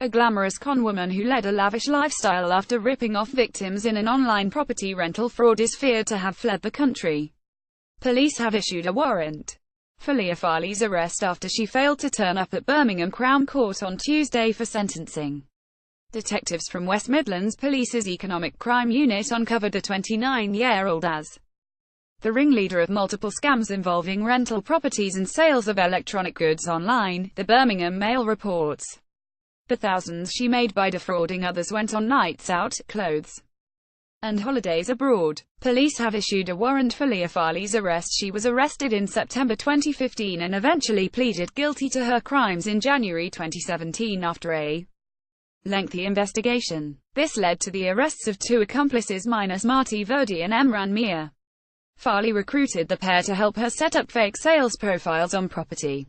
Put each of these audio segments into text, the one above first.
a glamorous conwoman who led a lavish lifestyle after ripping off victims in an online property rental fraud, is feared to have fled the country. Police have issued a warrant for Leah Farley's arrest after she failed to turn up at Birmingham Crown Court on Tuesday for sentencing. Detectives from West Midlands Police's Economic Crime Unit uncovered the 29-year-old as the ringleader of multiple scams involving rental properties and sales of electronic goods online, the Birmingham Mail reports. The thousands she made by defrauding others went on nights out, clothes, and holidays abroad. Police have issued a warrant for Leah Farley's arrest. She was arrested in September 2015 and eventually pleaded guilty to her crimes in January 2017 after a lengthy investigation. This led to the arrests of two accomplices Marty Verdi and Emran Mia. Farley recruited the pair to help her set up fake sales profiles on property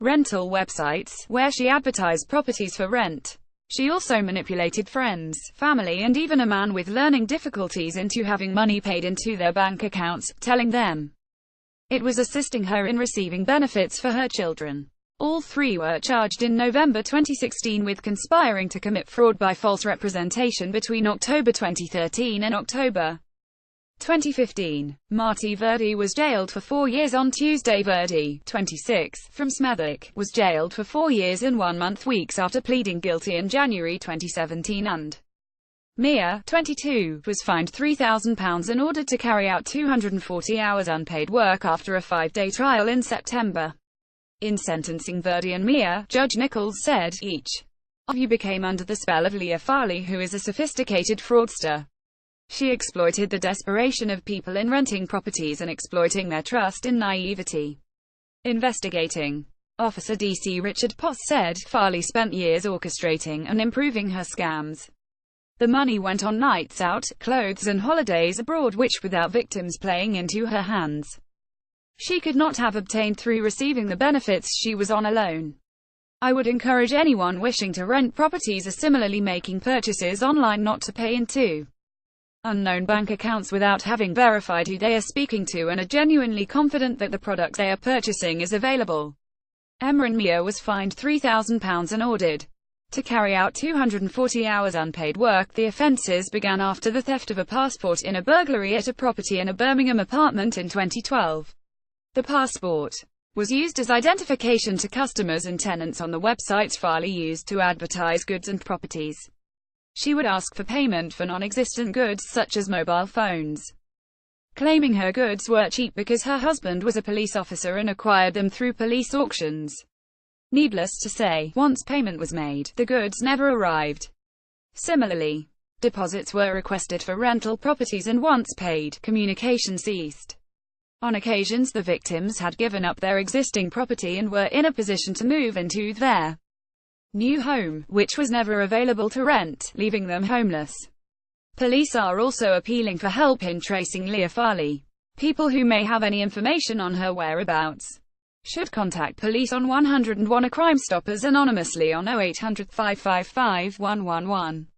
rental websites, where she advertised properties for rent. She also manipulated friends, family and even a man with learning difficulties into having money paid into their bank accounts, telling them it was assisting her in receiving benefits for her children. All three were charged in November 2016 with conspiring to commit fraud by false representation between October 2013 and October 2015. Marty Verdi was jailed for 4 years on Tuesday. Verdi, 26, from Smethwick, was jailed for 4 years and 1 month weeks after pleading guilty in January 2017, and Mia, 22, was fined £3,000 and ordered to carry out 240 hours unpaid work after a 5-day trial in September. In sentencing Verdi and Mia, Judge Nichols said, "Each of you became under the spell of Leah Farley, who is a sophisticated fraudster. She exploited the desperation of people in renting properties and exploiting their trust in naivety." Investigating Officer DC Richard Poss said, Farley spent years orchestrating and improving her scams. The money went on nights out, clothes and holidays abroad, which, without victims playing into her hands, she could not have obtained through receiving the benefits she was on alone. I would encourage anyone wishing to rent properties or similarly making purchases online not to pay into unknown bank accounts without having verified who they are speaking to and are genuinely confident that the product they are purchasing is available. Emran Mia was fined £3,000 and ordered to carry out 240 hours unpaid work. The offences began after the theft of a passport in a burglary at a property in a Birmingham apartment in 2012. The passport was used as identification to customers and tenants on the websites Farley used to advertise goods and properties. She would ask for payment for non-existent goods such as mobile phones, claiming her goods were cheap because her husband was a police officer and acquired them through police auctions. Needless to say, once payment was made, the goods never arrived. Similarly, deposits were requested for rental properties and once paid, communication ceased. On occasions the victims had given up their existing property and were in a position to move into their new home, which was never available to rent, leaving them homeless. Police are also appealing for help in tracing Leah Farley. People who may have any information on her whereabouts should contact police on 101 or Crime Stoppers anonymously on 0800 555 111.